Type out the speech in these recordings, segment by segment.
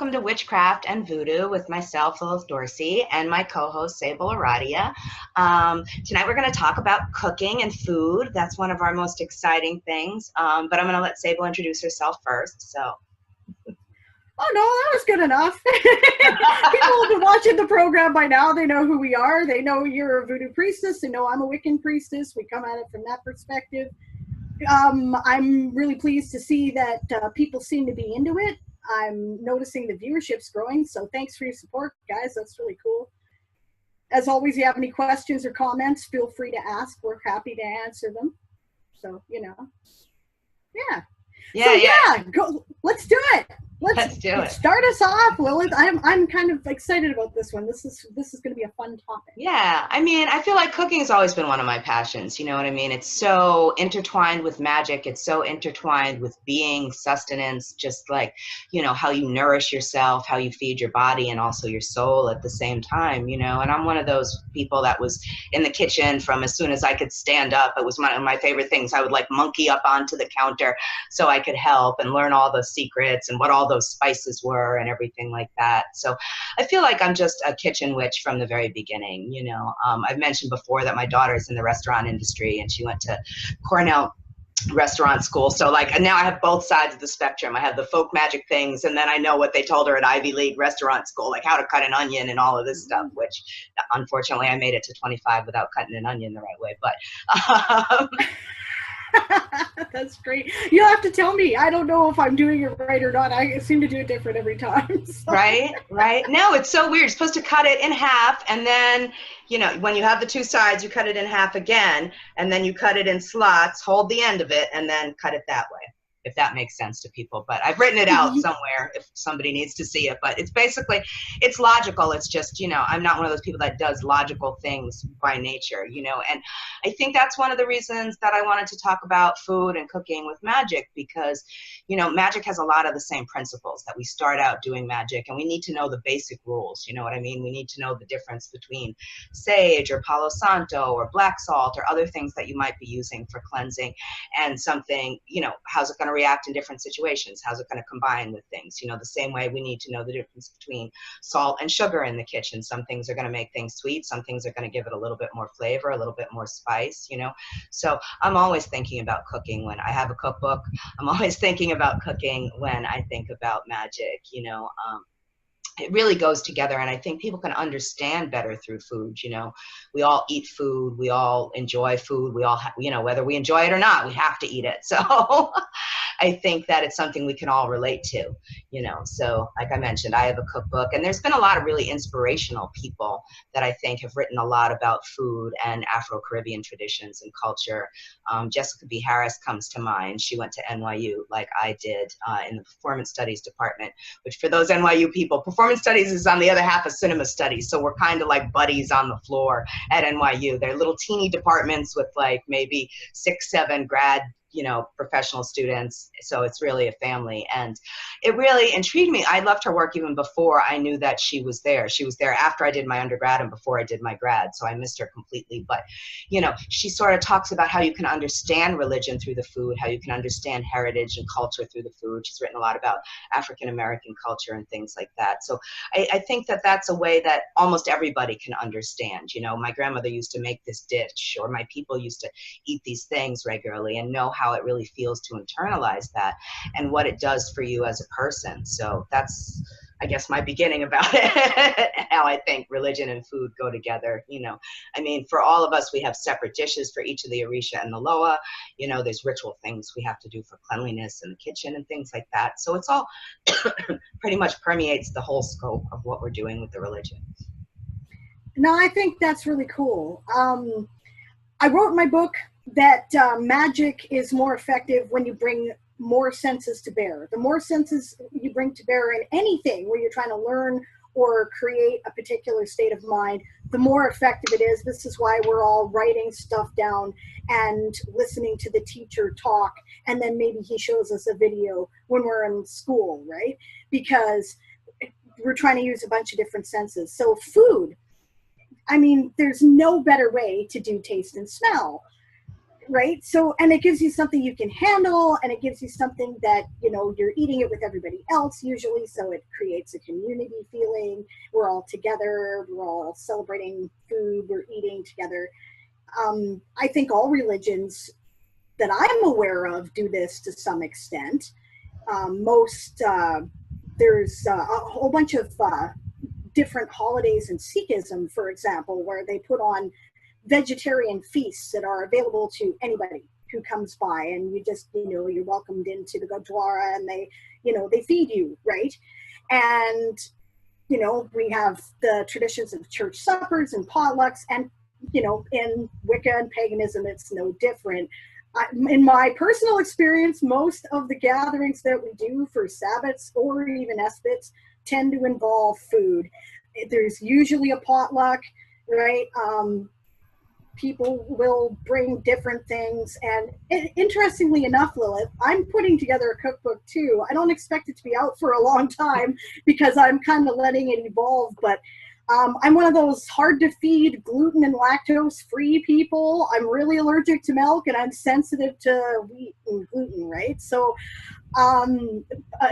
welcome to Witchcraft and Voodoo with myself, Lilith Dorsey, and my co-host, Sable, Aradia. Tonight we're going to talk about cooking and food. That's one of our most exciting things, but I'm going to let Sable introduce herself first. So. Oh, no, that was good enough. People have been watching the program by now. They know who we are. They know you're a voodoo priestess. They know I'm a Wiccan priestess. We come at it from that perspective. I'm really pleased to see that people seem to be into it. I'm noticing the viewership's growing, so thanks for your support, guys. That's really cool. As always, if you have any questions or comments, feel free to ask. We're happy to answer them. So, you know, yeah. Go. Let's do it. Let's do it. Start us off, Lilith. I'm kind of excited about this one. This is going to be a fun topic. Yeah, I mean, I feel like cooking has always been one of my passions. You know what I mean? It's so intertwined with magic. It's so intertwined with being, sustenance, just like, you know, how you nourish yourself, how you feed your body and also your soul at the same time, you know. And I'm one of those people that was in the kitchen from as soon as I could stand up. It was one of my favorite things. I would like monkey up onto the counter so I could help and learn all the secrets and what all those spices were and everything like that. So I feel like I'm just a kitchen witch from the very beginning. You know, I've mentioned before that my daughter's in the restaurant industry and she went to Cornell restaurant school. So like now I have both sides of the spectrum. I have the folk magic things, and then I know what they told her at Ivy League restaurant school, like how to cut an onion and all of this stuff, which unfortunately I made it to 25 without cutting an onion the right way. But that's great. You'll have to tell me. I don't know if I'm doing it right or not. I seem to do it different every time. So. Right. No, it's so weird. You're supposed to cut it in half, and then, you know, when you have the two sides, you cut it in half again, and then you cut it in slots, hold the end of it, and then cut it that way, if that makes sense to people. But I've written it out somewhere if somebody needs to see it. But it's basically, it's logical. It's just, you know, I'm not one of those people that does logical things by nature, you know. And I think that's one of the reasons that I wanted to talk about food and cooking with magic, because, you know, magic has a lot of the same principles that we start out doing magic, and we need to know the basic rules. You know what I mean? We need to know the difference between sage or palo santo or black salt or other things that you might be using for cleansing, and something, you know, how's it going to react in different situations? How's it going to combine with things? You know, the same way we need to know the difference between salt and sugar in the kitchen. Some things are going to make things sweet. Some things are going to give it a little bit more flavor, a little bit more spice, you know. So I'm always thinking about cooking when I have a cookbook. I'm always thinking about cooking when I think about magic, you know. It really goes together, and I think people can understand better through food. You know, we all eat food, we all enjoy food, we all you know, whether we enjoy it or not, we have to eat it. So I think that it's something we can all relate to, you know. So like I mentioned, I have a cookbook, and there's been a lot of really inspirational people that I think have written a lot about food and Afro-Caribbean traditions and culture. Jessica B. Harris comes to mind. She went to NYU like I did in the performance studies department, which for those NYU people, performance studies is on the other half of cinema studies. So we're kind of like buddies on the floor at NYU. They're little teeny departments with like maybe 6, 7 grad, you know, professional students. So it's really a family, and it really intrigued me. I loved her work even before I knew that she was there. She was there after I did my undergrad and before I did my grad, so I missed her completely. But, you know, she sort of talks about how you can understand religion through the food, how you can understand heritage and culture through the food. She's written a lot about African-American culture and things like that. So I think that that's a way that almost everybody can understand. You know, my grandmother used to make this dish, or my people used to eat these things regularly, and know how it really feels to internalize that and what it does for you as a person. So that's, I guess, my beginning about it, how I think religion and food go together. You know, I mean, for all of us, we have separate dishes for each of the Orisha and the Loa. You know, there's ritual things we have to do for cleanliness in the kitchen and things like that. So it's all pretty much permeates the whole scope of what we're doing with the religion. No, I think that's really cool. I wrote in my book that magic is more effective when you bring more senses to bear. The more senses you bring to bear in anything where you're trying to learn or create a particular state of mind, the more effective it is. This is why we're all writing stuff down and listening to the teacher talk, and then maybe he shows us a video when we're in school, right? Because we're trying to use a bunch of different senses. So food, I mean, there's no better way to do taste and smell. right? So, and it gives you something you can handle, and it gives you something that, you know, you're eating it with everybody else usually, so it creates a community feeling. We're all together, we're all celebrating food, we're eating together. I think all religions that I'm aware of do this to some extent. There's a whole bunch of different holidays in Sikhism, for example, where they put on vegetarian feasts that are available to anybody who comes by, and you just, you know, you're welcomed into the Gurdwara, and they, you know, they feed you, right? And, you know, we have the traditions of church suppers and potlucks, and, you know, in Wicca and paganism, it's no different. In my personal experience, most of the gatherings that we do for Sabbats or even Esbats tend to involve food. There's usually a potluck, right? People will bring different things. And interestingly enough, Lilith, I'm putting together a cookbook too. I don't expect it to be out for a long time because I'm kind of letting it evolve, but I'm one of those hard to feed gluten and lactose free people. I'm really allergic to milk, and I'm sensitive to wheat and gluten, right? So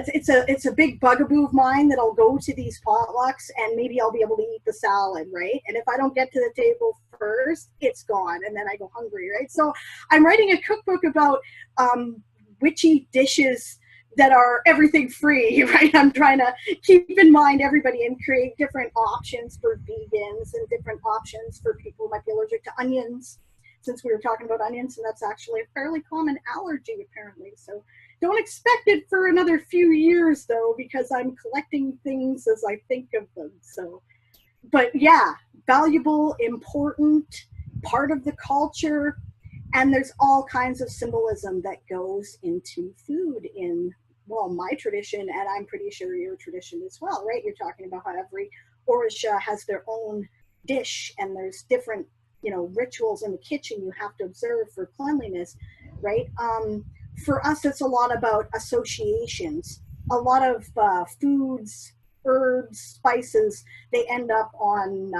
it's a big bugaboo of mine that I'll go to these potlucks and maybe I'll be able to eat the salad, right? And if I don't get to the table first, it's gone, and then I go hungry, right? So I'm writing a cookbook about witchy dishes that are everything free, right? I'm trying to keep in mind everybody and create different options for vegans and different options for people who might be allergic to onions, since we were talking about onions, and that's actually a fairly common allergy apparently. So don't expect it for another few years though, because I'm collecting things as I think of them. So, but yeah, valuable, important, part of the culture. And there's all kinds of symbolism that goes into food in, well, my tradition, and I'm pretty sure your tradition as well, right? You're talking about how every Orisha has their own dish, and there's different, you know, rituals in the kitchen you have to observe for cleanliness, right? For us, it's a lot about associations. A lot of foods, herbs, spices, they end up on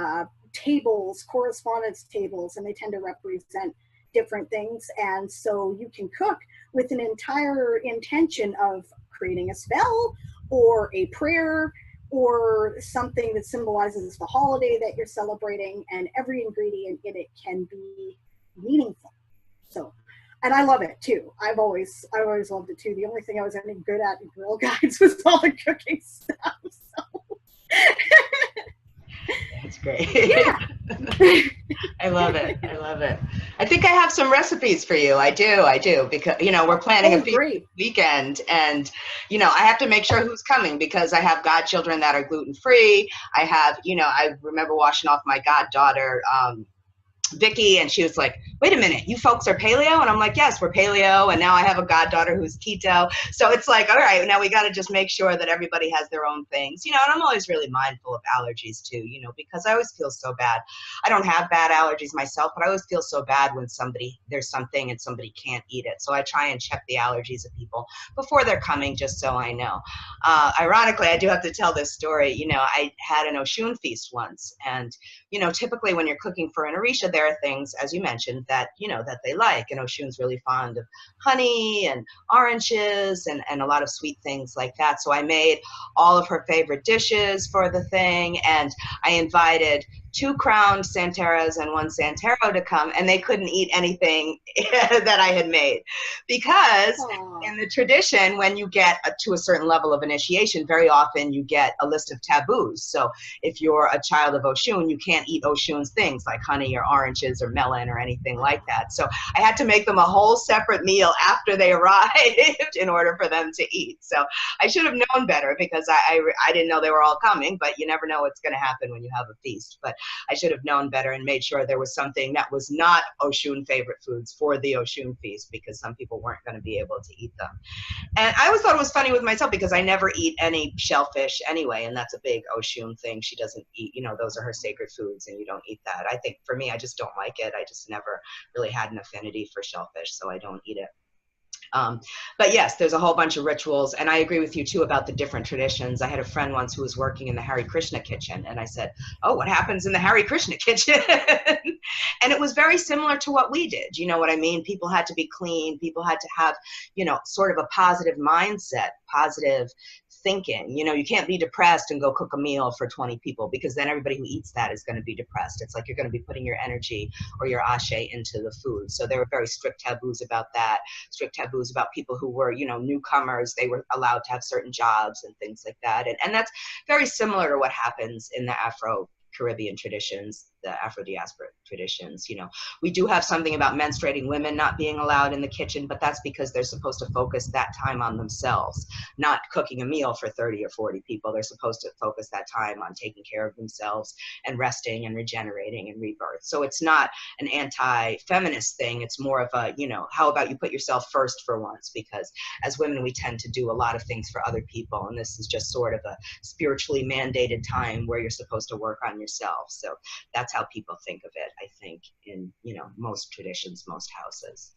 tables, correspondence tables, and they tend to represent different things. And so you can cook with an entire intention of creating a spell or a prayer or something that symbolizes the holiday that you're celebrating, and every ingredient in it can be meaningful. So, and I love it too. I've always loved it too. The only thing I was any good at in Girl Guides was all the cooking stuff. So. That's great. Yeah. I love it. I love it. I think I have some recipes for you. I do, because, you know, we're planning a feast weekend, and, you know, I have to make sure who's coming because I have godchildren that are gluten-free. I have, you know, I remember washing off my goddaughter, Vicky, and she was like, wait a minute, you folks are paleo? And I'm like, yes, we're paleo, and now I have a goddaughter who's keto. So it's like, all right, now we got to just make sure that everybody has their own things, you know. And I'm always really mindful of allergies too, you know, because I always feel so bad. I don't have bad allergies myself, but I always feel so bad when there's something and somebody can't eat it. So I try and check the allergies of people before they're coming, just so I know. Ironically, I do have to tell this story. You know, I had an Oshun feast once, and, you know, typically when you're cooking for an Orisha, there are things, as you mentioned, that, you know, that they like. And Oshun's really fond of honey and oranges and a lot of sweet things like that. So I made all of her favorite dishes for the thing, and I invited 2 crowned Santeras and 1 Santero to come, and they couldn't eat anything that I had made. Because in the tradition, when you get to a certain level of initiation, very often you get a list of taboos. So if you're a child of Oshun, you can't eat Oshun's things like honey or oranges or melon or anything like that. So I had to make them a whole separate meal after they arrived in order for them to eat. So I should have known better, because I didn't know they were all coming, but you never know what's going to happen when you have a feast. But I should have known better and made sure there was something that was not Oshun favorite foods for the Oshun feast, because some people weren't going to be able to eat them. And I always thought it was funny with myself, because I never eat any shellfish anyway, and that's a big Oshun thing. She doesn't eat, you know, those are her sacred foods, and you don't eat that. I think for me, I just don't like it. I just never really had an affinity for shellfish, so I don't eat it. But yes, there's a whole bunch of rituals, and I agree with you too about the different traditions. I had a friend once who was working in the Hare Krishna kitchen, and I said, oh, what happens in the Hare Krishna kitchen? And it was very similar to what we did. You know what I mean? People had to be clean. People had to have, you know, sort of a positive mindset, positive thinking. You know, you can't be depressed and go cook a meal for 20 people, because then everybody who eats that is going to be depressed. It's like you're going to be putting your energy or your ashe into the food. So there were very strict taboos about that, strict taboos about people who were, you know, newcomers. They were allowed to have certain jobs and things like that. And that's very similar to what happens in the Afro-Caribbean traditions, the Afro-diaspora traditions. You know, we do have something about menstruating women not being allowed in the kitchen, but that's because they're supposed to focus that time on themselves, not cooking a meal for 30 or 40 people. They're supposed to focus that time on taking care of themselves and resting and regenerating and rebirth. So it's not an anti-feminist thing. It's more of a, you know, how about you put yourself first for once? Because as women, we tend to do a lot of things for other people, and this is just sort of a spiritually mandated time where you're supposed to work on yourself. So that's how people think of it, I think, in, you know, most traditions, most houses.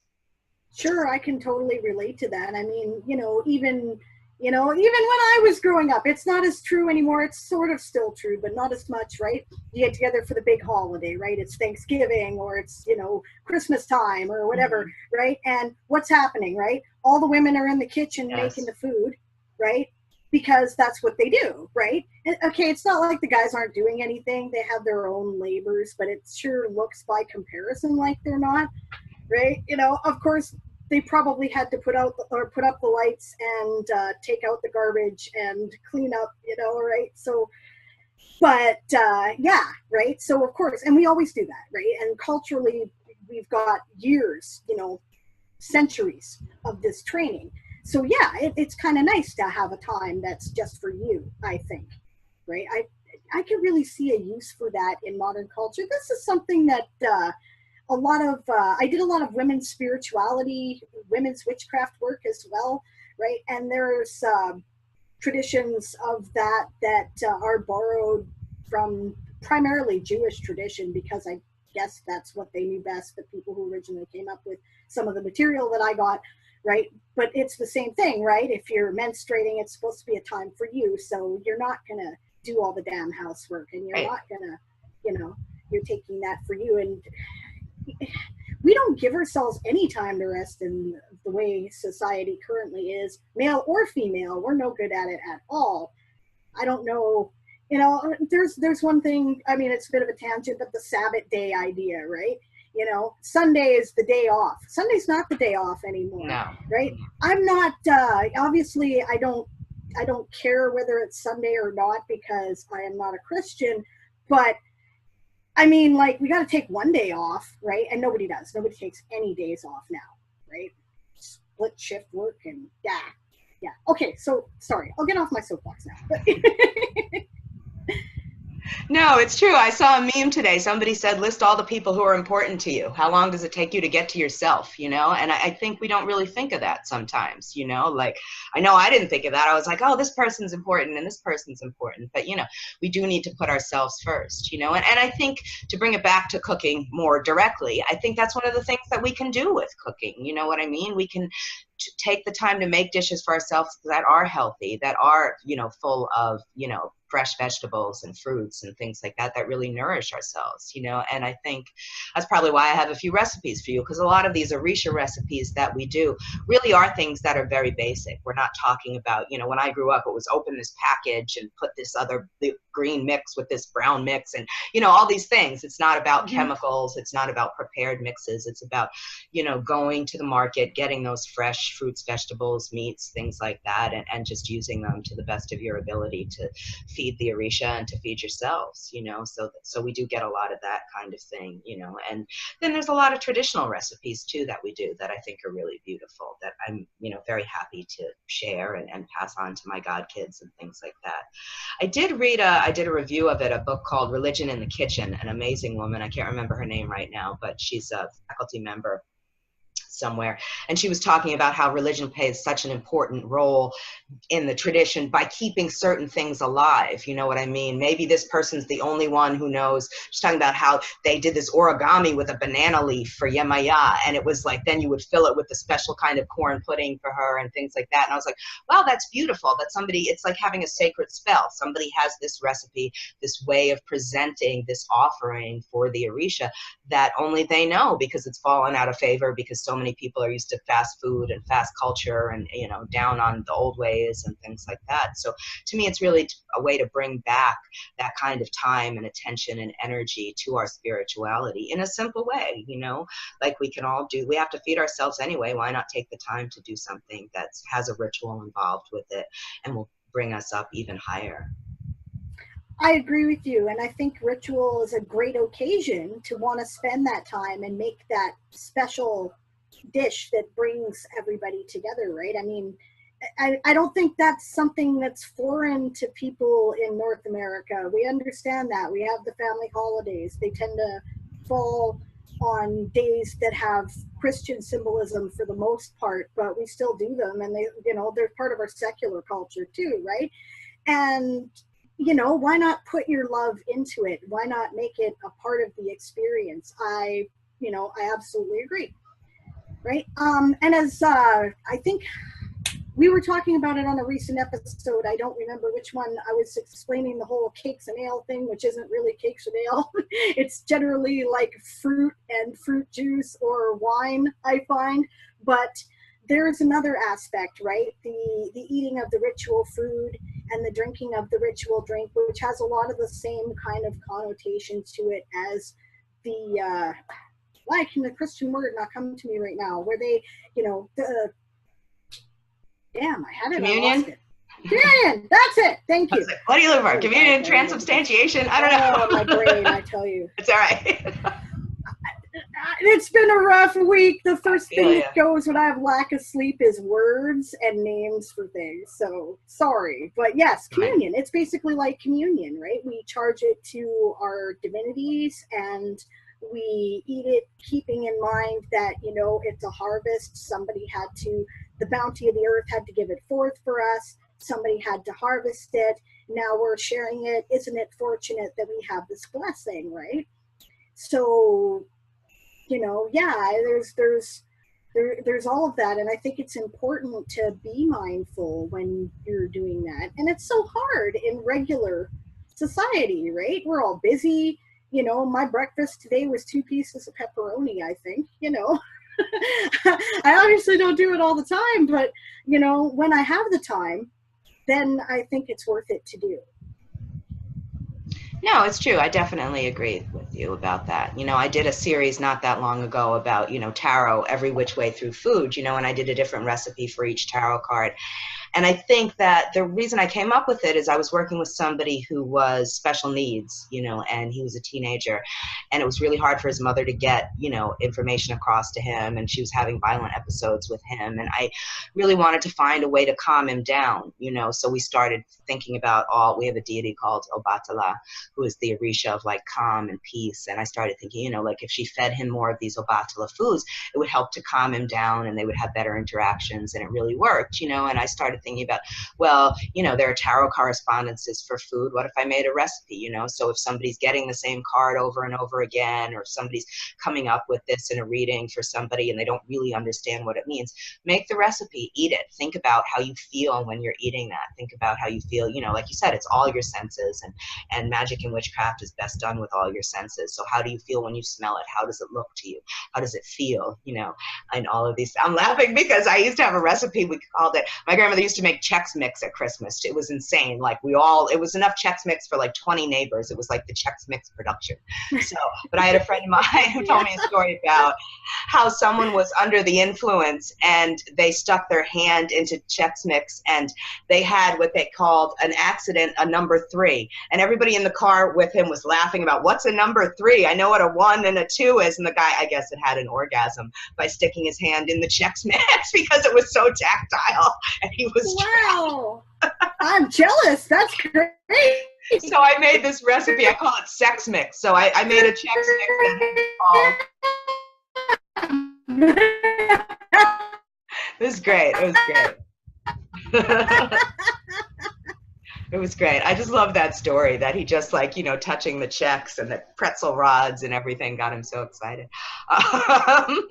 Sure, I can totally relate to that. I mean, even when I was growing up, it's not as true anymore. It's sort of still true, but not as much, right? You get together for the big holiday, right? It's Thanksgiving, or it's, Christmas time or whatever, right? And what's happening, right? All the women are in the kitchen making the food, right? Because that's what they do, right? And, okay, it's not like the guys aren't doing anything. They have their own labors, but it sure looks by comparison like they're not, right? Of course, they probably had to put up the lights and take out the garbage and clean up, right? So, but yeah, right? So of course, and we always do that, right? And culturally, we've got years, centuries of this training. So yeah, it's kind of nice to have a time that's just for you, I think, right? I can really see a use for that in modern culture. This is something that I did a lot of women's spirituality, women's witchcraft work as well, right? And there's traditions of that are borrowed from primarily Jewish tradition, because I guess that's what they knew best, the people who originally came up with some of the material that I got, right? But it's the same thing, right? If you're menstruating, it's supposed to be a time for you, so you're not gonna do all the damn housework, and you're not gonna, you're taking that for you. And we don't give ourselves any time to rest in the way society currently is, male or female. We're no good at it at all. I don't know, there's one thing, I mean, it's a bit of a tangent, but the Sabbath day idea, right? Sunday is the day off. Sunday's not the day off anymore, right? I'm not, obviously I don't care whether it's Sunday or not, because I am not a Christian, but I mean, like, we got to take one day off, right? And nobody does. Nobody takes any days off now, right? Split shift work and yeah. Okay, so sorry, I'll get off my soapbox now. No, it's true. I saw a meme today. Somebody said, list all the people who are important to you. How long does it take you to get to yourself, And I think we don't really think of that sometimes, Like, I know I didn't think of that. I was like, oh, this person's important and this person's important. But, we do need to put ourselves first, And I think, to bring it back to cooking more directly, I think that's one of the things that we can do with cooking. You know what I mean? We can take the time to make dishes for ourselves that are healthy, that are, full of, fresh vegetables and fruits and things like that, that really nourish ourselves, and I think that's probably why I have a few recipes for you, because a lot of these Orisha recipes that we do really are things that are very basic. We're not talking about, when I grew up, it was open this package and put this other green mix with this brown mix and, all these things. It's not about chemicals. It's not about prepared mixes. It's about, going to the market, getting those fresh fruits, vegetables, meats, things like that, and just using them to the best of your ability to feed the Orisha and to feed yourselves, so we do get a lot of that kind of thing, and then there's a lot of traditional recipes too that we do that I think are really beautiful, that I'm, very happy to share and pass on to my godkids and things like that. I did a review of it, a book called Religion in the Kitchen, an amazing woman. I can't remember her name right now, but she's a faculty member, somewhere, and she was talking about how religion plays such an important role in the tradition by keeping certain things alive. You know what I mean? Maybe this person's the only one who knows. She's talking about how they did this origami with a banana leaf for Yemaya, and it was like, then you would fill it with a special kind of corn pudding for her and things like that. And I was like, wow, that's beautiful. That somebody, it's like having a sacred spell. Somebody has this recipe, this way of presenting this offering for the Orisha that only they know, because it's fallen out of favor because so many people are used to fast food and fast culture and, you know, down on the old ways and things like that. So to me, it's really a way to bring back that kind of time and attention and energy to our spirituality in a simple way, you know, like we can all do. We have to feed ourselves anyway. Why not take the time to do something that has a ritual involved with it and will bring us up even higher? I agree with you, and I think ritual is a great occasion to want to spend that time and make that special dish that brings everybody together, right? I mean, I don't think that's something that's foreign to people in North America. We understand that. We have the family holidays. They tend to fall on days that have Christian symbolism for the most part, but we still do them, and they, you know, they're part of our secular culture too, right? And you know, why not put your love into it? Why not make it a part of the experience? I absolutely agree, right? And as I think we were talking about it on a recent episode, I don't remember which one, I was explaining the whole cakes and ale thing, which isn't really cakes and ale. It's generally like fruit and fruit juice or wine, I find. But there's another aspect, right? The eating of the ritual food and the drinking of the ritual drink, which has a lot of the same kind of connotations to it as the, why can the Christian word not come to me right now? Where they, you know, damn, I had it. Communion? I lost it. Communion, that's it. Thank you. What do you look for? Communion, transubstantiation? I don't know. Oh, my brain, I tell you. It's all right. It's been a rough week. The first thing that goes when I have lack of sleep is words and names for things. So sorry. But yes, communion. It's basically like communion, right? We charge it to our divinities and we eat it keeping in mind that, you know, it's a harvest. Somebody had to, the bounty of the earth had to give it forth for us. Somebody had to harvest it. Now we're sharing it. Isn't it fortunate that we have this blessing, right? So, you know, yeah, there's all of that, and I think it's important to be mindful when you're doing that. And it's so hard in regular society, right? We're all busy. You know, my breakfast today was 2 pieces of pepperoni, I think, you know. I obviously don't do it all the time, but, you know, when I have the time, then I think it's worth it to do. No, it's true. I definitely agree with you about that. You know, I did a series not that long ago about, you know, tarot, every which way through food, you know, and I did a different recipe for each tarot card. And I think that the reason I came up with it is I was working with somebody who was special needs, you know, and he was a teenager, and it was really hard for his mother to get, you know, information across to him, and she was having violent episodes with him, and I really wanted to find a way to calm him down, you know, so we started thinking about we have a deity called Obatala, who is the Orisha of like calm and peace, and I started thinking, you know, like if she fed him more of these Obatala foods, it would help to calm him down and they would have better interactions, and it really worked, you know, and I started thinking about, well, you know, there are tarot correspondences for food. What if I made a recipe, you know? So if somebody's getting the same card over and over again, or if somebody's coming up with this in a reading for somebody and they don't really understand what it means, make the recipe, eat it. Think about how you feel when you're eating that. Think about how you feel, you know, like you said, it's all your senses, and magic and witchcraft is best done with all your senses. So how do you feel when you smell it? How does it look to you? How does it feel, you know, and all of these. I'm laughing because I used to have a recipe, we called it, my grandmother used to make Chex Mix at Christmas. It was insane. Like it was enough Chex Mix for like 20 neighbors. It was like the Chex Mix production. So, but I had a friend of mine who told me a story about how someone was under the influence and they stuck their hand into Chex Mix and they had what they called an accident, a number 3. And everybody in the car with him was laughing about, what's a number 3? I know what a 1 and a 2 is. And the guy, I guess, had an orgasm by sticking his hand in the Chex Mix because it was so tactile. And he was wow. I'm jealous. That's great. So I made this recipe. I call it Sex Mix. So I made a Chex Mix that was great. It was great. It was great. I just love that story that he just like, touching the checks and the pretzel rods and everything got him so excited. Um,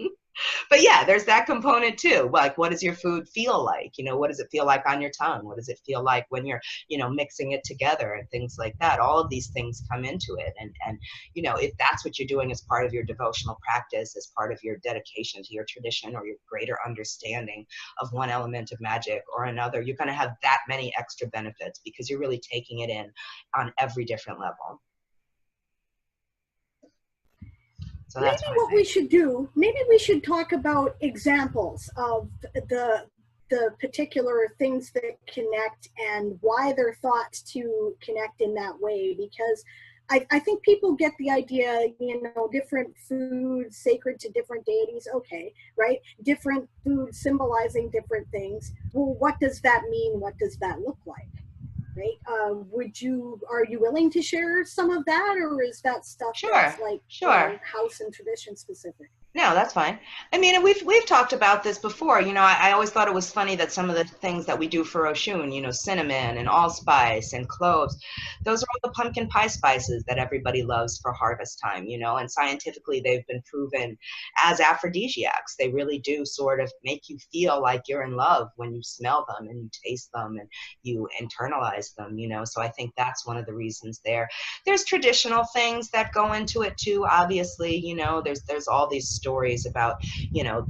But yeah, there's that component too. Like, what does your food feel like? What does it feel like on your tongue? What does it feel like when you're, mixing it together and things like that? All of these things come into it. And if that's what you're doing as part of your devotional practice, as part of your dedication to your tradition or your greater understanding of one element of magic or another, you're going to have that many extra benefits because you're really taking it in on every different level. So maybe what we should do, maybe we should talk about examples of the particular things that connect and why they're thought to connect in that way, because I think people get the idea, different foods sacred to different deities, okay, right? Different foods symbolizing different things. Well, what does that mean? What does that look like? Right? Are you willing to share some of that, or is that stuff that's like house and tradition specific? No, that's fine. I mean, we've talked about this before. I always thought it was funny that some of the things that we do for Oshun, cinnamon and allspice and cloves, those are all the pumpkin pie spices that everybody loves for harvest time, and scientifically they've been proven as aphrodisiacs. They really do sort of make you feel like you're in love when you smell them and you taste them and you internalize them, So I think that's one of the reasons there. There's traditional things that go into it too, obviously, there's all these stories about,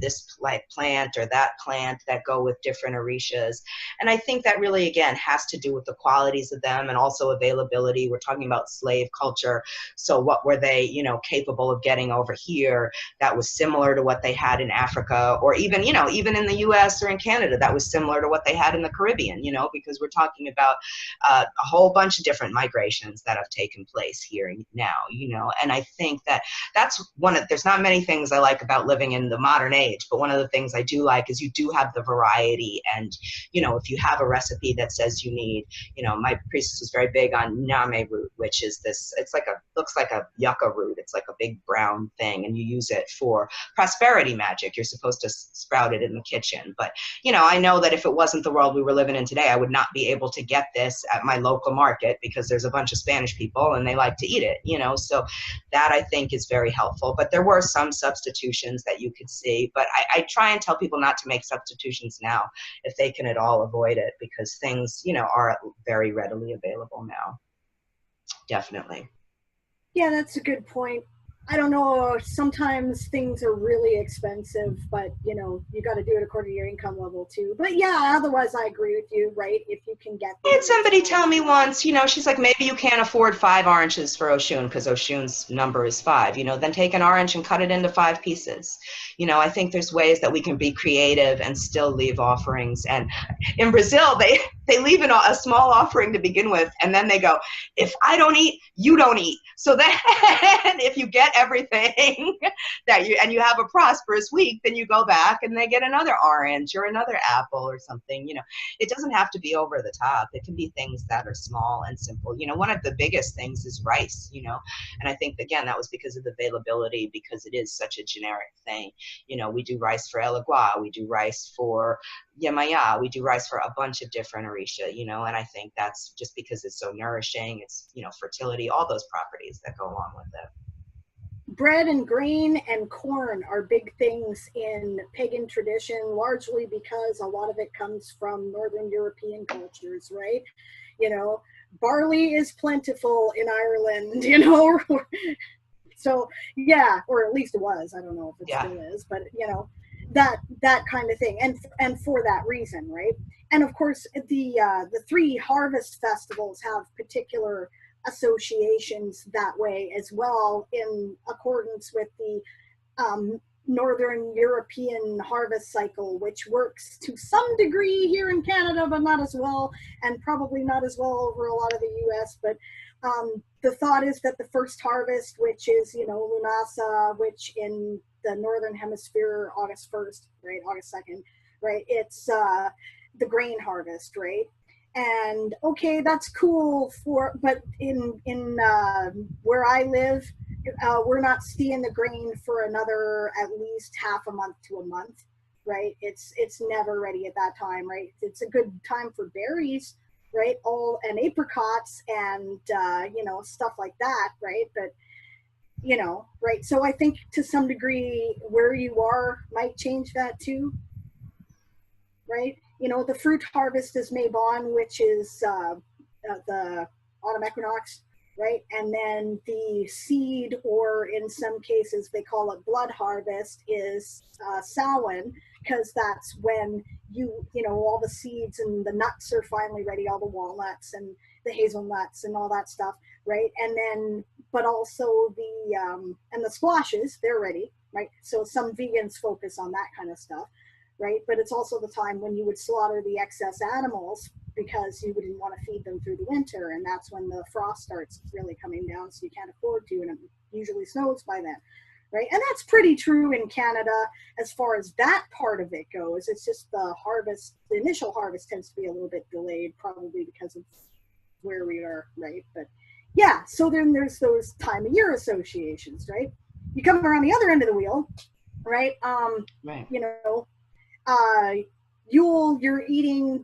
this plant or that plant that go with different orishas. And I think that really, again, has to do with the qualities of them and also availability. We're talking about slave culture. So what were they, capable of getting over here that was similar to what they had in Africa, or even, even in the US or in Canada, that was similar to what they had in the Caribbean, because we're talking about a whole bunch of different migrations that have taken place here now, and I think that's there's not many things I like about living in the modern age, but one of the things I do like is you do have the variety. And, if you have a recipe that says you need, my priestess was very big on name root, which is looks like a yucca root. It's like a big brown thing, and you use it for prosperity magic. You're supposed to sprout it in the kitchen. But, I know that if it wasn't the world we were living in today, I would not be able to get this at my local market because there's a bunch of Spanish people and they like to eat it, so that I think is very helpful. But there were some substitutions that you could see, but I try and tell people not to make substitutions now if they can at all avoid it, because things, are very readily available now. Definitely. Yeah, that's a good point. I don't know, sometimes things are really expensive, but you got to do it according to your income level too. But yeah, otherwise I agree with you, right? If you can get I had somebody tell me once, she's like, maybe you can't afford 5 oranges for Oshun because Oshun's number is 5, then take an orange and cut it into 5 pieces. I think there's ways that we can be creative and still leave offerings. And in Brazil, they leave a small offering to begin with, and then they go, if I don't eat, you don't eat. So then if you get everything and you have a prosperous week, then you go back and they get another orange or another apple or something. It doesn't have to be over the top. It can be things that are small and simple. One of the biggest things is rice, and I think, again, that was because of the availability, because it is such a generic thing. We do rice for El Agua, we do rice for Yemaya, we do rice for a bunch of different orisha, and I think that's just because it's so nourishing. It's, fertility, all those properties that go along with it. Bread and grain and corn are big things in pagan tradition, largely because a lot of it comes from Northern European cultures, right? Barley is plentiful in Ireland, So yeah, or at least it was. I don't know if it still is, but that kind of thing, and for that reason, right? And of course, the 3 harvest festivals have particular associations that way as well, in accordance with the Northern European harvest cycle, which works to some degree here in Canada, but not as well, and probably not as well over a lot of the US. But the thought is that the first harvest, which is, Lunasa, which in the Northern Hemisphere, August 1st, right, August 2nd, right, it's the grain harvest, right? And okay, that's cool but in where I live, we're not seeing the grain for another at least half a month to a month, right? It's never ready at that time, right? It's a good time for berries, right? And apricots and stuff like that, right? But right. So I think to some degree where you are might change that too, right? The fruit harvest is Mabon, which is the autumn equinox, right? And then the seed, or in some cases they call it blood harvest, is Samhain, because that's when all the seeds and the nuts are finally ready, all the walnuts and the hazelnuts and all that stuff, right? And then, but also the squashes, they're ready, right? So some vegans focus on that kind of stuff, right? But it's also the time when you would slaughter the excess animals because you wouldn't want to feed them through the winter, and that's when the frost starts really coming down, so you can't afford to, and it usually snows by then, right? And that's pretty true in Canada as far as that part of it goes. It's just the initial harvest tends to be a little bit delayed, probably because of where we are, right? But yeah, so then there's those time of year associations, right? You come around the other end of the wheel, right? Right. Yule, you're eating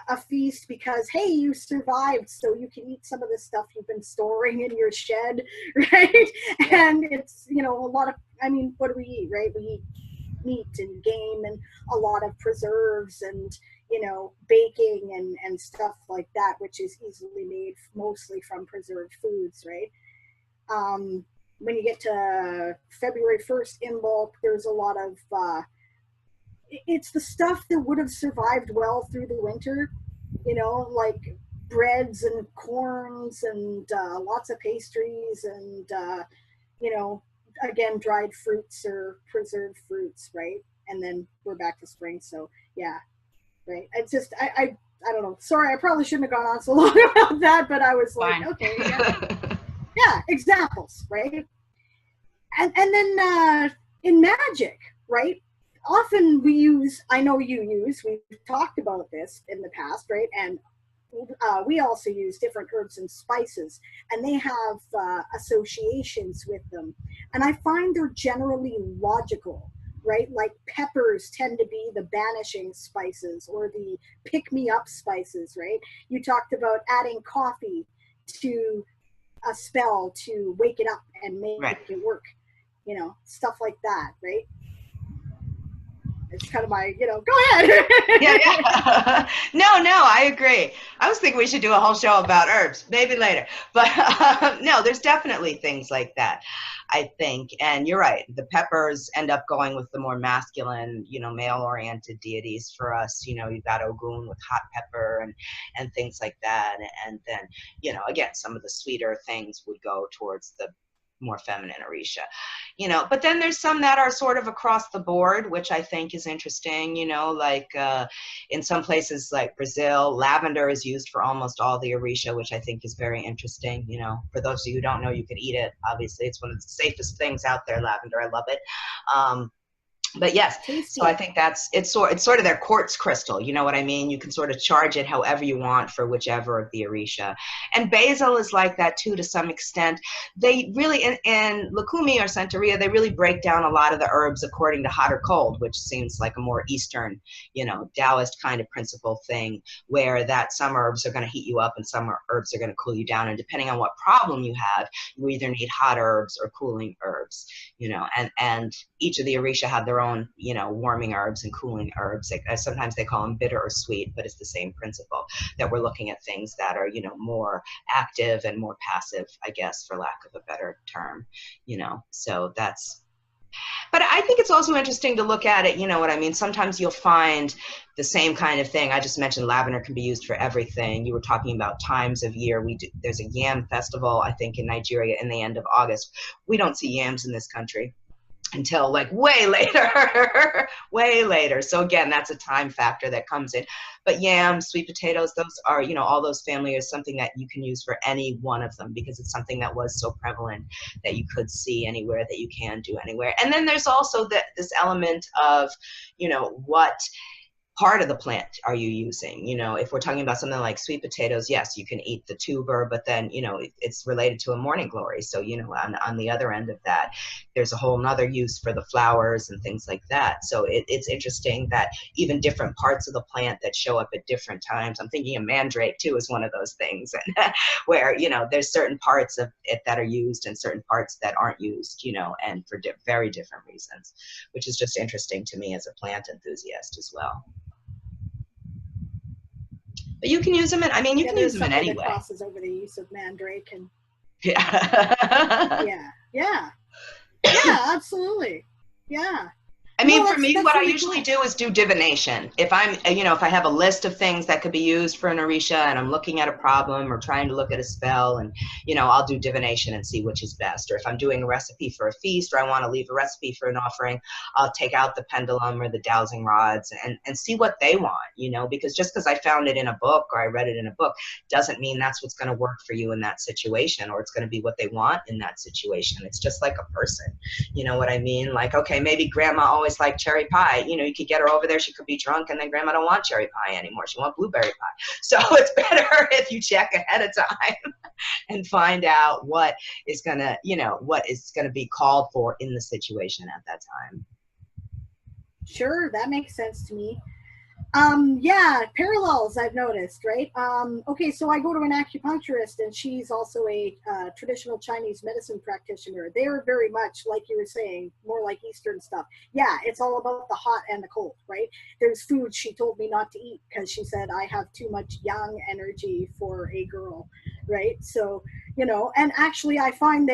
a feast because, hey, you survived, so you can eat some of the stuff you've been storing in your shed, right? And it's, a lot of, what do we eat, right? We eat meat and game and a lot of preserves and, baking and stuff like that, which is easily made mostly from preserved foods, right? When you get to February 1st, Imbolc, there's a lot of it's the stuff that would have survived well through the winter, like breads and corns and lots of pastries and, again, dried fruits or preserved fruits, right? And then we're back to spring. So yeah, right. It's just, I don't know. Sorry, I probably shouldn't have gone on so long about that, but I was like, okay, yeah, examples, right? And then in magic, right? Often we've talked about this in the past, right? And we also use different herbs and spices, and they have associations with them. And I find they're generally logical, right? Like peppers tend to be the banishing spices or the pick-me-up spices, right? You talked about adding coffee to a spell to wake it up and make it work, stuff like that, right? It's kind of my, go ahead. Yeah. No, I agree. I was thinking we should do a whole show about herbs, maybe later. But no, there's definitely things like that, I think. And you're right. The peppers end up going with the more masculine, male-oriented deities for us. You've got Ogun with hot pepper and things like that. And then, again, some of the sweeter things would go towards the more feminine Orisha, but then there's some that are sort of across the board, which I think is interesting, like in some places like Brazil, lavender is used for almost all the Orisha, which I think is very interesting. For those of you who don't know, you could eat it. Obviously, it's one of the safest things out there, lavender. I love it. But yes, so I think it's sort of their quartz crystal. You know what I mean? You can sort of charge it however you want for whichever of the Orisha. And basil is like that too, to some extent. They really, in Lukumi or Santeria, they really break down a lot of the herbs according to hot or cold, which seems like a more Eastern, Taoist kind of principle thing, where that some herbs are going to heat you up and some herbs are going to cool you down. And depending on what problem you have, you either need hot herbs or cooling herbs, and each of the Orisha have their own, warming herbs and cooling herbs. Sometimes they call them bitter or sweet, but it's the same principle, that we're looking at things that are, more active and more passive, I guess, for lack of a better term, so that's, but I think it's also interesting to look at it, you know what I mean? Sometimes you'll find the same kind of thing. I just mentioned lavender can be used for everything. You were talking about times of year. There's a yam festival, I think, in Nigeria in the end of August. We don't see yams in this country until like way later. So again, that's a time factor that comes in. But yams, sweet potatoes, those are, all those family is something that you can use for any one of them, because it's something that was so prevalent that you could see anywhere, that you can do anywhere. And then there's also this element of, what part of the plant are you using? You know, if we're talking about something like sweet potatoes, yes, you can eat the tuber, but then, you know, it's related to a morning glory. So, you know, on the other end of that, there's a whole nother use for the flowers and things like that. So it's interesting that even different parts of the plant that show up at different times. I'm thinking of mandrake too is one of those things where, you know, there's certain parts of it that are used and certain parts that aren't used, you know, and for very different reasons, which is just interesting to me as a plant enthusiast as well. But you can use them in, I mean, you can use them in any way. That crosses over the use of mandrake and yeah. yeah, absolutely. Yeah. I mean, for me, what I usually do is do divination. If I'm, you know, if I have a list of things that could be used for an Orisha and I'm looking at a problem or trying to look at a spell, and, you know, I'll do divination and see which is best. Or if I'm doing a recipe for a feast or I want to leave a recipe for an offering, I'll take out the pendulum or the dowsing rods and see what they want, you know, because just because I found it in a book or I read it in a book doesn't mean that's what's going to work for you in that situation, or it's going to be what they want in that situation. It's just like a person, you know what I mean? Like, okay, maybe grandma always like cherry pie. You know, you could get her over there, she could be drunk, and then grandma don't want cherry pie anymore. She wants blueberry pie. So it's better if you check ahead of time and find out what is gonna, you know, what is gonna be called for in the situation at that time. Sure, that makes sense to me. Yeah, parallels I've noticed, right? Okay, so I go to an acupuncturist and she's also a traditional Chinese medicine practitioner. They're very much, like you were saying, more like Eastern stuff. Yeah, it's all about the hot and the cold, right? There's food she told me not to eat because she said I have too much yang energy for a girl, right? So, you know, and actually I find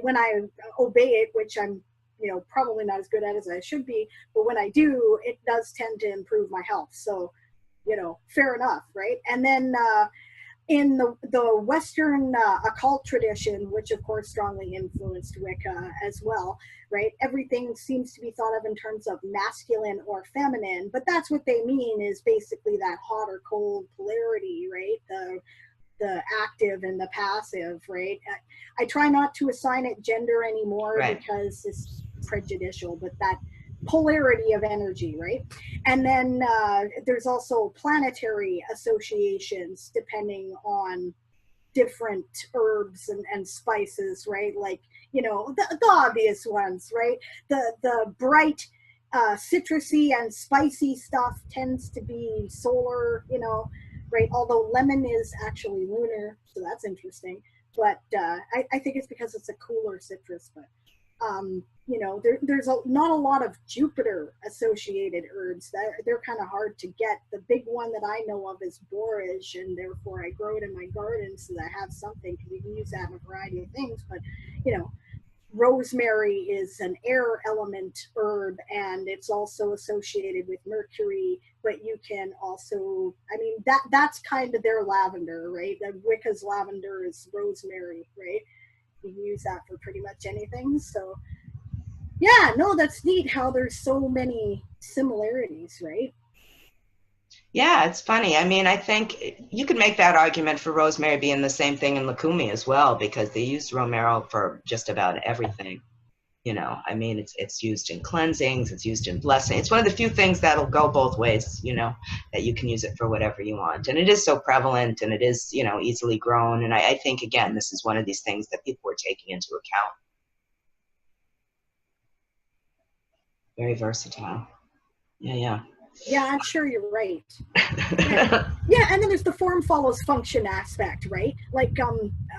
when I obey it, which I'm, you know, probably not as good at as I should be, but when I do, it does tend to improve my health. So, you know, fair enough, right? And then in the Western occult tradition, which of course strongly influenced Wicca as well, right? Everything seems to be thought of in terms of masculine or feminine, but that's what they mean is basically that hot or cold polarity, right? The active and the passive, right? I try not to assign it gender anymore, right, because it's prejudicial, but that polarity of energy, right? And then there's also planetary associations depending on different herbs and spices, right? Like, you know, the obvious ones, right? The bright citrusy and spicy stuff tends to be solar, you know, right? Although lemon is actually lunar, so that's interesting. But I think it's because it's a cooler citrus. But you know, there's not a lot of Jupiter associated herbs. They're kind of hard to get. The big one that I know of is borage, and therefore I grow it in my garden so that I have something, because you can use that in a variety of things. But you know, rosemary is an air element herb, and it's also associated with Mercury, but you can also, I mean, that's kind of their lavender, right? The Wicca's lavender is rosemary, right? You can use that for pretty much anything. So yeah, no, that's neat how there's so many similarities, right? Yeah, it's funny. I mean, I think you could make that argument for rosemary being the same thing in Lukumi as well, because they use romero for just about everything. You know, I mean, it's used in cleansings, it's used in blessing. It's one of the few things that'll go both ways, you know, that you can use it for whatever you want. And it is so prevalent, and it is, you know, easily grown. And I think, again, this is one of these things that people are taking into account. Very versatile. Yeah. Yeah, I'm sure you're right. Yeah, and then there's the form follows function aspect, right? Like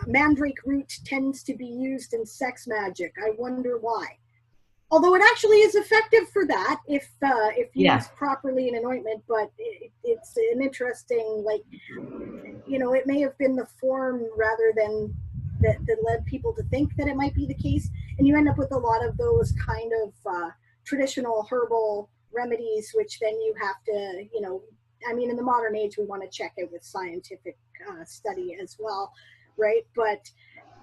mandrake root tends to be used in sex magic. I wonder why. Although it actually is effective for that if used properly in an ointment, but it's an interesting, like, you know, it may have been the form rather than that led people to think that it might be the case, and you end up with a lot of those kind of traditional herbal remedies, which then you have to, you know, I mean, in the modern age, we want to check it with scientific study as well, right? But,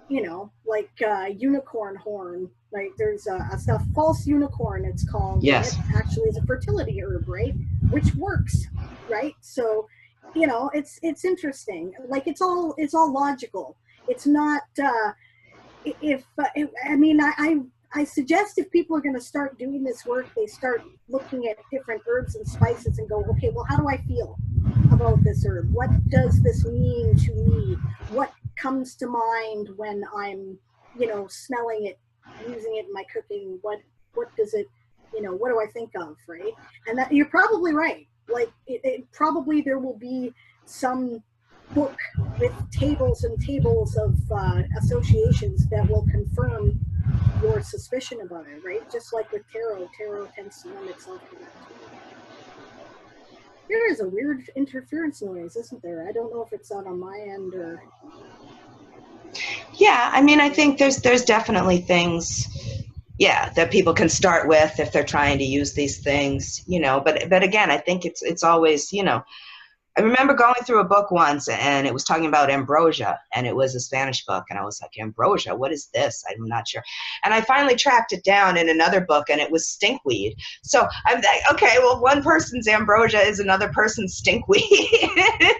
you know, like unicorn horn, right? There's a stuff, false unicorn, it's called. Yes. It actually is a fertility herb, right? Which works, right? So, you know, it's interesting. Like, it's all logical. It's not, I mean, I suggest if people are going to start doing this work, they start looking at different herbs and spices and go, okay, well, how do I feel about this herb? What does this mean to me? What comes to mind when I'm, you know, smelling it, using it in my cooking? What does it, you know, what do I think of, right? And that, you're probably right. Like, it probably there will be some book with tables and tables of associations that will confirm your suspicion about it, right? Just like with tarot tends to lend itself to that too. There is a weird interference noise, isn't there? I don't know if it's out on my end or... Yeah, I mean, I think there's definitely things, yeah, that people can start with if they're trying to use these things, you know, but again, I think it's always, you know, I remember going through a book once and it was talking about ambrosia, and it was a Spanish book, and I was like, ambrosia, what is this? I'm not sure. And I finally tracked it down in another book, and it was stinkweed. So I'm like, okay, well, one person's ambrosia is another person's stinkweed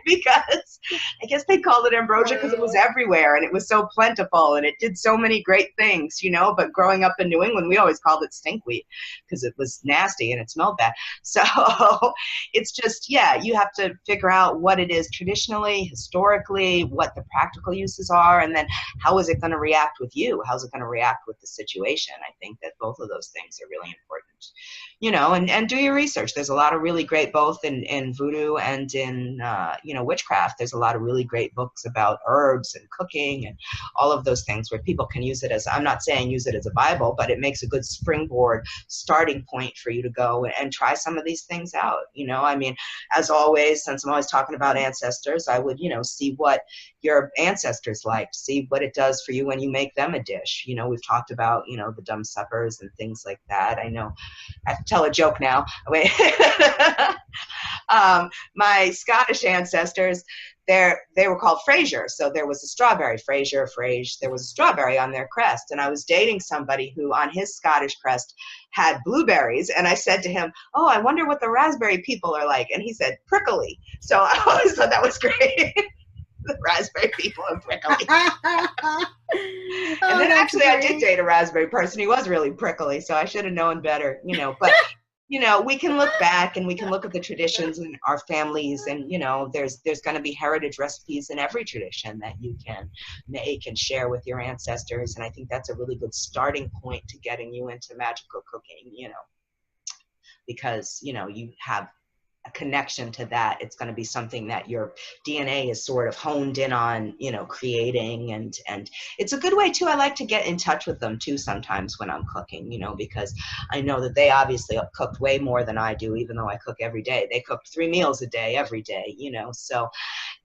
because I guess they called it ambrosia because it was everywhere and it was so plentiful and it did so many great things, you know, but growing up in New England, we always called it stinkweed because it was nasty and it smelled bad. So it's just, yeah, you have to figure out what it is traditionally, historically, what the practical uses are, and then how is it going to react with you? How's it going to react with the situation? I think that both of those things are really important, you know, and do your research. There's a lot of really great, both in voodoo and in, you know, witchcraft. There's a lot of really great books about herbs and cooking and all of those things where people can use it as, I'm not saying use it as a Bible, but it makes a good springboard starting point for you to go and try some of these things out. You know, I mean, as always, since I'm always talking about ancestors, I would, you know, see what your ancestors like, see what it does for you when you make them a dish. You know, we've talked about, you know, the dumb suppers and things like that. I know I have to tell a joke now. Wait. My Scottish ancestors, they were called Fraser. So there was a strawberry, Fraser, there was a strawberry on their crest. And I was dating somebody who on his Scottish crest had blueberries. And I said to him, oh, I wonder what the raspberry people are like. And he said, prickly. So I always thought that was great. The raspberry people are prickly. And then actually I did date a raspberry person. He was really prickly. So I should have known better, you know, but you know, we can look back and we can look at the traditions in our families, and you know, there's going to be heritage recipes in every tradition that you can make and share with your ancestors, and I think that's a really good starting point to getting you into magical cooking, you know, because you know, you have a connection to that. It's going to be something that your DNA is sort of honed in on, you know, creating, and it's a good way too. I like to get in touch with them too sometimes when I'm cooking, you know, because I know that they obviously have cooked way more than I do, even though I cook every day. They cooked 3 meals a day every day, you know, so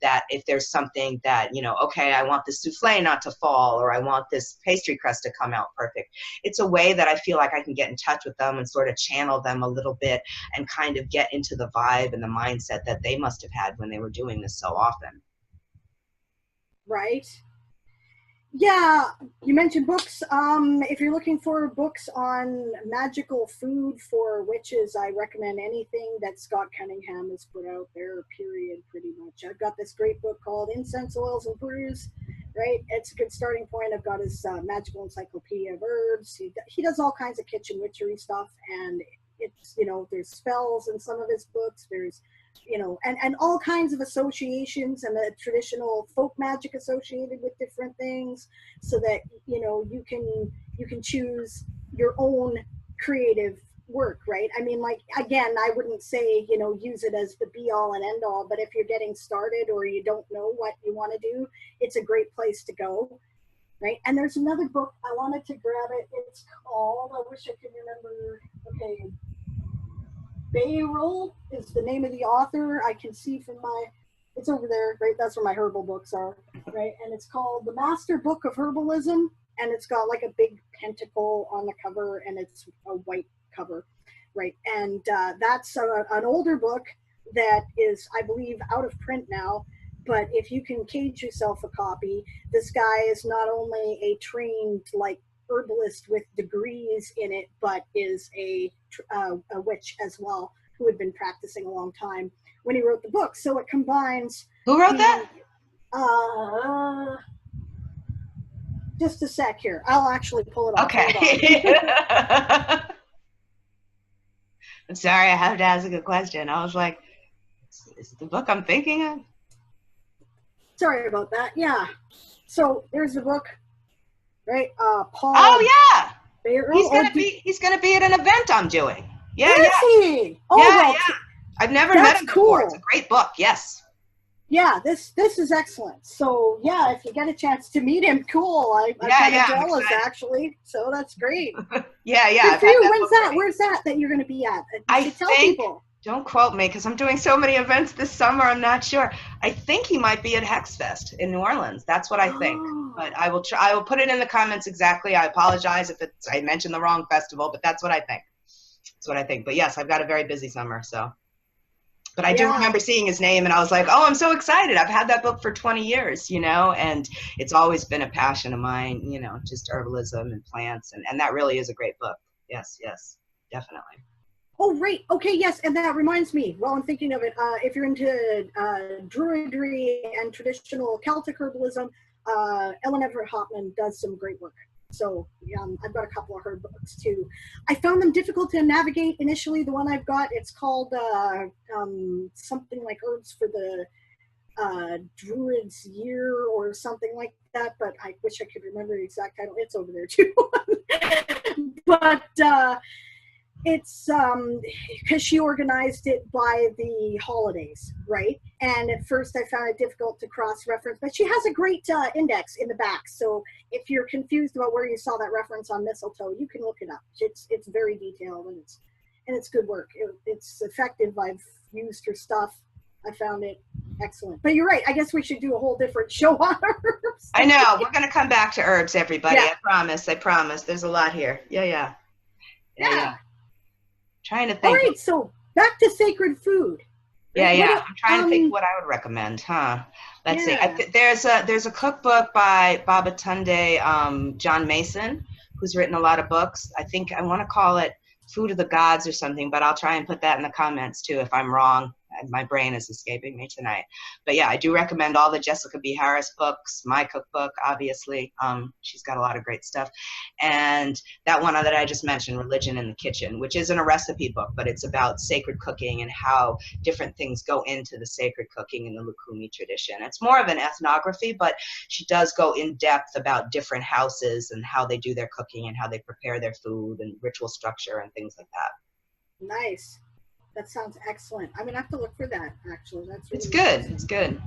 that if there's something that, you know, okay, I want the souffle not to fall, or I want this pastry crust to come out perfect, it's a way that I feel like I can get in touch with them and sort of channel them a little bit and kind of get into the vibe and the mindset that they must have had when they were doing this so often. Right. Yeah, you mentioned books. If you're looking for books on magical food for witches, I recommend anything that Scott Cunningham has put out there, period, pretty much. I've got this great book called Incense, Oils, and Brews, right? It's a good starting point. I've got his Magical Encyclopedia of Herbs. He does all kinds of kitchen witchery stuff, and it's, you know, there's spells in some of his books. There's, you know, and all kinds of associations and the traditional folk magic associated with different things, so that, you know, you can choose your own creative work, right? I mean, like, again, I wouldn't say, you know, use it as the be all and end all, but if you're getting started or you don't know what you want to do, it's a great place to go, right? And there's another book, I wanted to grab it. It's called, I wish I could remember, okay, Bayroll is the name of the author. I can see from my, it's over there, right? That's where my herbal books are, right? And it's called The Master Book of Herbalism, and it's got like a big pentacle on the cover, and it's a white cover, right? And that's an older book that is, I believe, out of print now. But if you can cage yourself a copy, this guy is not only a trained, like, herbalist with degrees in it, but is a witch as well, who had been practicing a long time when he wrote the book. So it combines. Who wrote that? Just a sec here. I'll actually pull it off. Okay. I'm sorry, I have to ask a good question. I was like, is it the book I'm thinking of? Sorry about that. Yeah. So there's the book, right? Paul. Oh yeah. Barrow. He's gonna be at an event I'm doing. Yeah, Is yeah. he? Oh, yeah, well, yeah. I've never met him before. Cool. It's a great book. Yes. Yeah, this is excellent. So yeah, if you get a chance to meet him, cool. I'm kind of jealous actually. So that's great. Yeah. Good for you. When's that? Where's that you're going to be at? I tell people. Don't quote me because I'm doing so many events this summer. I'm not sure. I think he might be at Hexfest in New Orleans. That's what I think. But I will try. I will put it in the comments exactly. I apologize if I mentioned the wrong festival, but that's what I think. That's what I think. But yes, I've got a very busy summer. So. But I do remember seeing his name and I was like, oh, I'm so excited. I've had that book for 20 years, and it's always been a passion of mine, just herbalism and plants. And that really is a great book. Yes, definitely. Oh, right. Okay, yes. And that reminds me, while I'm thinking of it, if you're into druidry and traditional Celtic herbalism, Ellen Everett Hopman does some great work. So I've got a couple of her books too. I found them difficult to navigate initially. The one I've got, it's called something like Herbs for the Druid's Year or something like that, but I wish I could remember the exact title. It's over there too. But it's because she organized it by the holidays, right? And at first I found it difficult to cross-reference, but she has a great index in the back. So if you're confused about where you saw that reference on mistletoe, you can look it up. It's very detailed and it's good work. It's effective. I've used her stuff. I found it excellent. But you're right. I guess we should do a whole different show on herbs. I know. We're going to come back to herbs, everybody. Yeah. I promise. There's a lot here. Yeah. Trying to think. All right, so back to sacred food. Yeah. I'm trying to think what I would recommend, huh? Let's see. There's a cookbook by Babatunde John Mason, who's written a lot of books. I think I want to call it Food of the Gods or something, but I'll try and put that in the comments too if I'm wrong. My brain is escaping me tonight. But yeah, I do recommend all the Jessica B. Harris books, my cookbook, obviously. She's got a lot of great stuff. And that one that I just mentioned, Religion in the Kitchen, which isn't a recipe book, but it's about sacred cooking and how different things go into the sacred cooking in the Lukumi tradition. It's more of an ethnography, but she does go in depth about different houses and how they do their cooking and how they prepare their food and ritual structure and things like that. Nice. That sounds excellent. I'm gonna have to look for that. Actually, that's really it's good. It's good.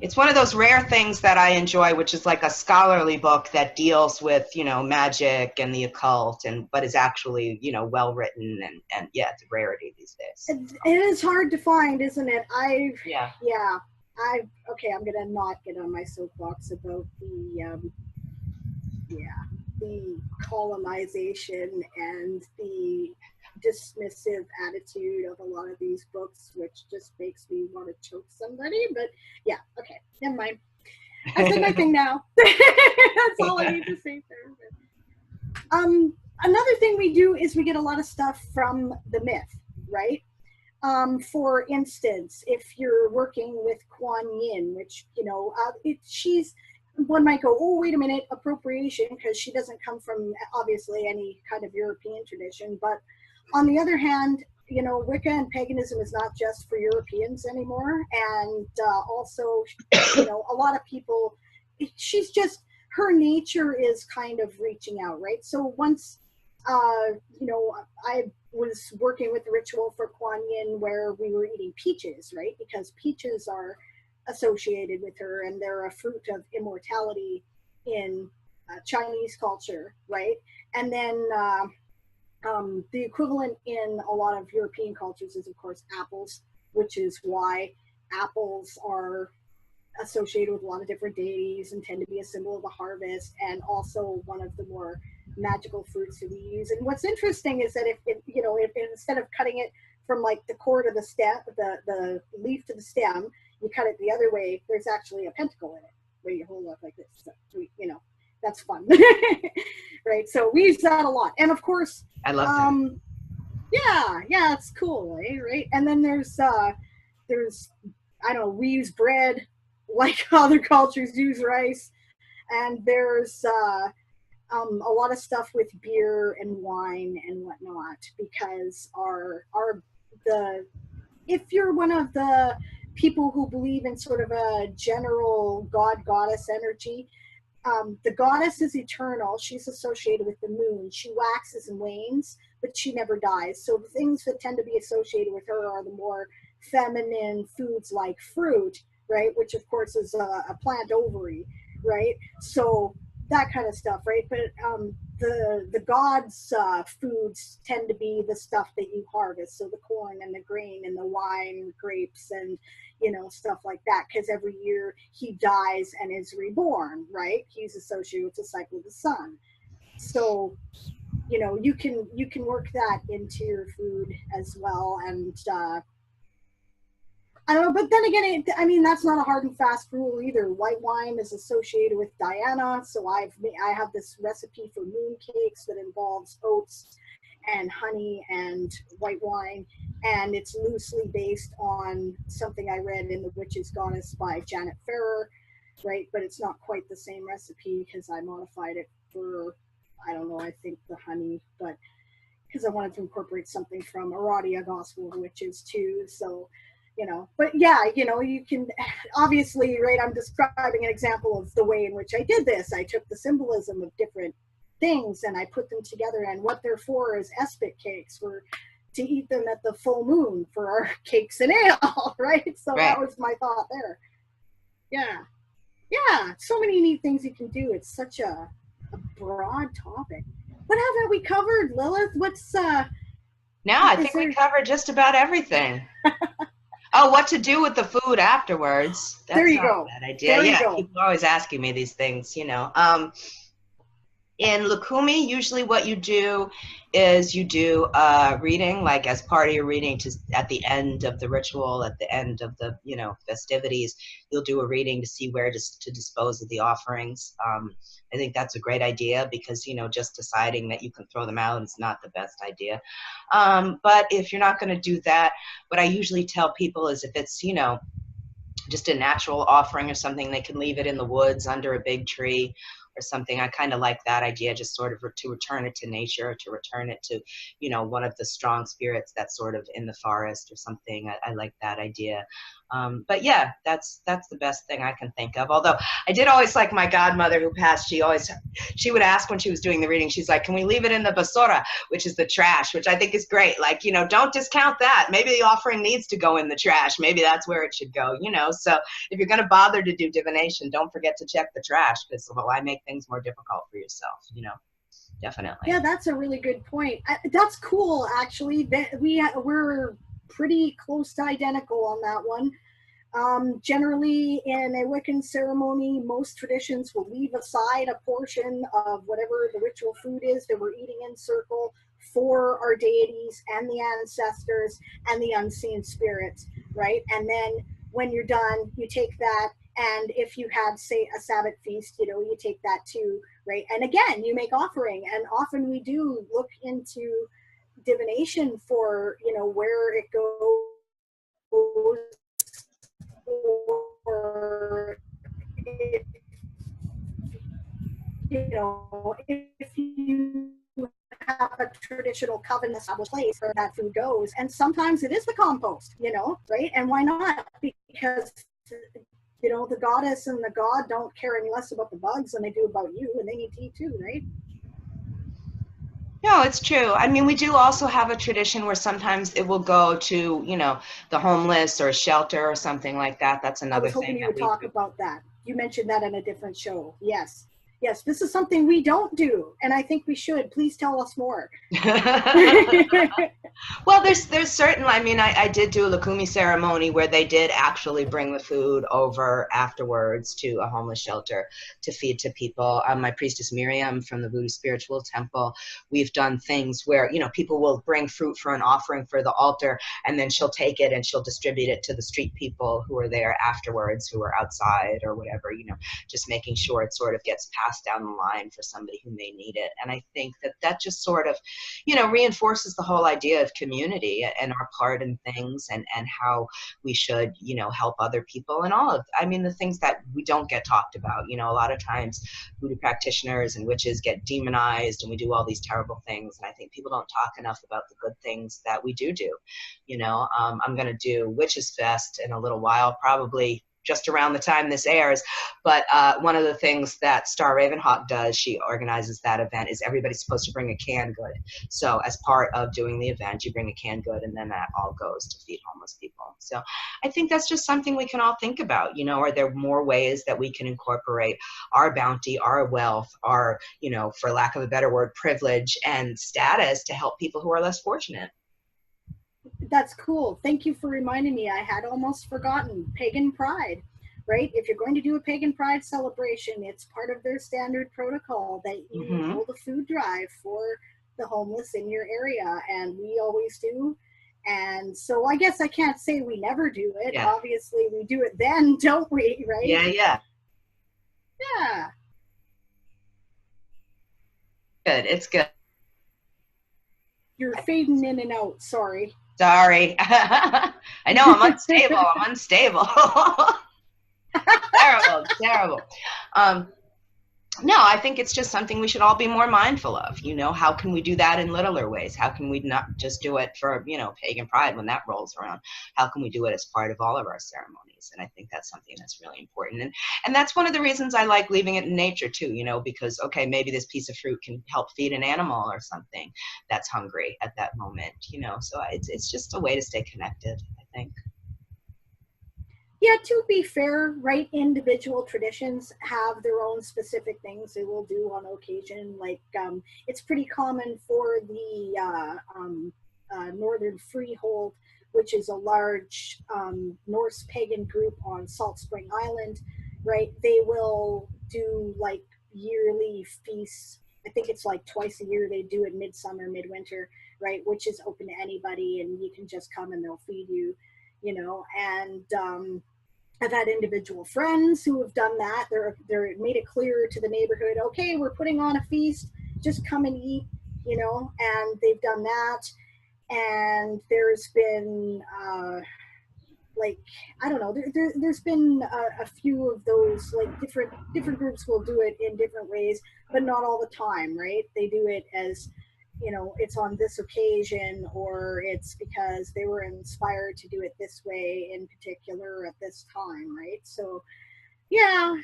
It's one of those rare things that I enjoy, which is like a scholarly book that deals with magic and the occult, but is actually well written and it's a rarity these days. It is hard to find, isn't it? Yeah. Okay, I'm gonna not get on my soapbox about the colonization and the dismissive attitude of a lot of these books, which just makes me want to choke somebody. But yeah, okay, never mind. I said my thing now. That's all I need to say there. Another thing we do is we get a lot of stuff from the myth, right? For instance, if you're working with Kuan Yin, which one might go, oh, wait a minute, appropriation, because she doesn't come from obviously any kind of European tradition. But on the other hand, Wicca and paganism is not just for Europeans anymore. And also, a lot of people, her nature is kind of reaching out, right? So once, I was working with the ritual for Kuan Yin where we were eating peaches, right? Because peaches are associated with her and they're a fruit of immortality in Chinese culture, right? And then the equivalent in a lot of European cultures is of course apples, which is why apples are associated with a lot of different deities and tend to be a symbol of the harvest and also one of the more magical fruits that we use. And what's interesting is that if instead of cutting it from like the core to the stem, the leaf to the stem, you cut it the other way, there's actually a pentacle in it where you hold up like this. So that's fun. Right? So we use that a lot. And of course, I love that. Yeah, it's cool, right? And then there's I don't know, we use bread like other cultures use rice. And there's a lot of stuff with beer and wine and whatnot, because if you're one of the people who believe in sort of a general god goddess energy, the goddess is eternal. She's associated with the moon. She waxes and wanes, but she never dies. So the things that tend to be associated with her are the more feminine foods like fruit, right? Which of course is a plant ovary, right? So that kind of stuff, right? But the gods' foods tend to be the stuff that you harvest. So the corn and the grain and the wine, grapes, and stuff like that, because every year he dies and is reborn, right? He's associated with the cycle of the sun. So you can work that into your food as well. And I don't know, but then again, I mean, that's not a hard and fast rule either. White wine is associated with Diana, so I have this recipe for moon cakes that involves oats and honey and white wine, and it's loosely based on something I read in The Witch's Goddess by Janet Farrar, right? But it's not quite the same recipe because I modified it for, I don't know, I think the honey, but because I wanted to incorporate something from Aradia, Gospel of Witches too, so but yeah, you can obviously, right, I'm describing an example of the way in which I did this. I took the symbolism of different things and I put them together, and what they're for is espic cakes, for to eat them at the full moon for our cakes and ale, right? So that was my thought there. Yeah, so many neat things you can do. It's such a broad topic. What haven't we covered, Lilith? What's No, I think we covered just about everything. Oh, what to do with the food afterwards. That's there you go. A bad idea. People are always asking me these things, In Lukumi, usually what you do is you do a reading, like as part of your reading at the end of the ritual, at the end of the, festivities, you'll do a reading to see where to dispose of the offerings. I think that's a great idea because, just deciding that you can throw them out is not the best idea. But if you're not going to do that, what I usually tell people is if it's, just a natural offering or something, they can leave it in the woods under a big tree or something. I kind of like that idea, just sort of to return it to nature, to return it to, one of the strong spirits that's sort of in the forest or something. I like that idea. But yeah, that's the best thing I can think of. Although I did always like my godmother who passed, she would ask when she was doing the reading, she's like, can we leave it in the basura, which is the trash, which I think is great. Like, don't discount that. Maybe the offering needs to go in the trash. Maybe that's where it should go, So if you're going to bother to do divination, don't forget to check the trash, because why make things more difficult for yourself, Definitely. Yeah, that's a really good point. That's cool, actually. We're pretty close to identical on that one. Generally, in a Wiccan ceremony, most traditions will leave aside a portion of whatever the ritual food is that we're eating in circle for our deities and the ancestors and the unseen spirits, right? And then when you're done, you take that, and if you had, say, a Sabbath feast, you take that too, right? And again, you make offering, and often we do look into divination for, where it goes, or if you have a traditional covenant established place where that food goes, and sometimes it is the compost, right? And why not? Because the goddess and the god don't care any less about the bugs than they do about you, and they need to eat too, right? No, it's true. I mean, we do also have a tradition where sometimes it will go to, the homeless or a shelter or something like that. That's another thing. I was hoping you would talk about that. You mentioned that in a different show. Yes. Yes, this is something we don't do, and I think we should. Please tell us more. Well, there's certainly, I mean, I did do a Lukumi ceremony where they did actually bring the food over afterwards to a homeless shelter to feed to people. My priestess Miriam from the Voodoo Spiritual Temple, we've done things where, people will bring fruit for an offering for the altar, and then she'll take it and she'll distribute it to the street people who are there afterwards, who are outside or whatever, just making sure it sort of gets passed pass down the line for somebody who may need it. And I think that just sort of, reinforces the whole idea of community and our part in things, and how we should, help other people, and all of, the things that we don't get talked about. A lot of times voodoo practitioners and witches get demonized, and we do all these terrible things. And I think people don't talk enough about the good things that we do. I'm going to do Witches Fest in a little while, probably just around the time this airs. But one of the things that Star Ravenhawk does, she organizes that event, is everybody's supposed to bring a canned good. So as part of doing the event, you bring a canned good, and then that all goes to feed homeless people. So I think that's just something we can all think about. Are there more ways that we can incorporate our bounty, our wealth, our, for lack of a better word, privilege and status to help people who are less fortunate? That's cool. Thank you for reminding me. I had almost forgotten Pagan Pride, right? If you're going to do a Pagan Pride celebration, it's part of their standard protocol that you hold a food drive for the homeless in your area, and we always do. And so I guess I can't say we never do it. Yeah. Obviously, we do it then, don't we, right? Yeah. Good. It's good. You're fading in and out. Sorry. I know I'm unstable. Terrible. No, I think it's just something we should all be more mindful of. How can we do that in littler ways? How can we not just do it for, Pagan Pride when that rolls around? How can we do it as part of all of our ceremonies? And I think that's something that's really important. And that's one of the reasons I like leaving it in nature too, because, okay, maybe this piece of fruit can help feed an animal or something that's hungry at that moment, so it's just a way to stay connected, I think. Yeah, to be fair, right, individual traditions have their own specific things they will do on occasion. Like, it's pretty common for the Northern Freehold, which is a large Norse pagan group on Salt Spring Island, right? They will do like yearly feasts. I think it's like twice a year. They do it midsummer, midwinter, right? Which is open to anybody, and you can just come and they'll feed you, and I've had individual friends who have done that. They're made it clear to the neighborhood, okay, we're putting on a feast, just come and eat, and they've done that. And there's been, I don't know, there's been a few of those, like different groups will do it in different ways, but not all the time, right? They do it as, it's on this occasion, or it's because they were inspired to do it this way in particular at this time, right? So, yeah,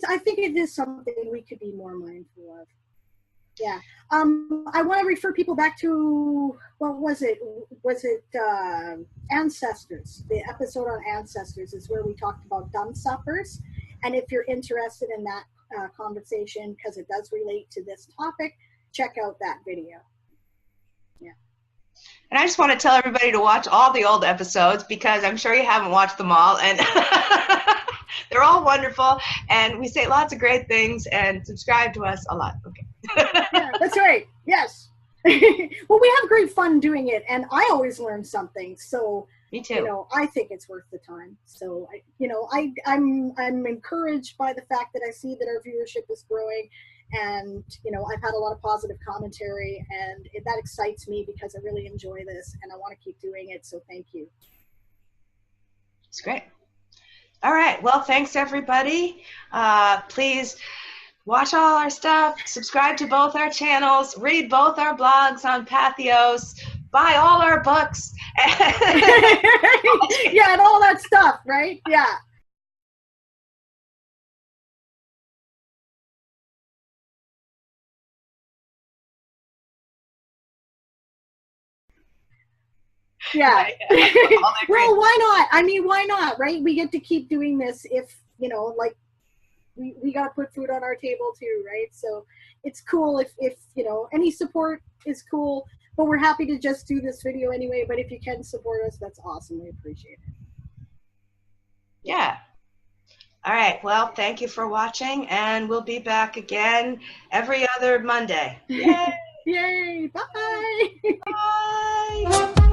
I think it is something we could be more mindful of. Yeah. I want to refer people back to, what was it? Was it Ancestors? The episode on Ancestors is where we talked about dumb suppers. And if you're interested in that conversation, because it does relate to this topic, check out that video. Yeah. And I just want to tell everybody to watch all the old episodes, because I'm sure you haven't watched them all, and they're all wonderful, and we say lots of great things, and subscribe to us a lot. Okay. Yeah, that's right. Yes. Well, we have great fun doing it, and I always learn something. So, me too. I think it's worth the time. So, I'm encouraged by the fact that I see that our viewership is growing. And, I've had a lot of positive commentary, and that excites me because I really enjoy this and I want to keep doing it. So thank you. It's great. All right. Well, thanks, everybody. Please watch all our stuff, subscribe to both our channels, read both our blogs on Pathos, buy all our books. Yeah, and all that stuff, right? Yeah. Yeah. Well, why not? I mean, why not, right? We get to keep doing this if, we got to put food on our table too, right? So it's cool if any support is cool, but we're happy to just do this video anyway. But if you can support us, that's awesome. We appreciate it. Yeah. All right. Well, thank you for watching, and we'll be back again every other Monday. Yay! Yay! Bye! Bye!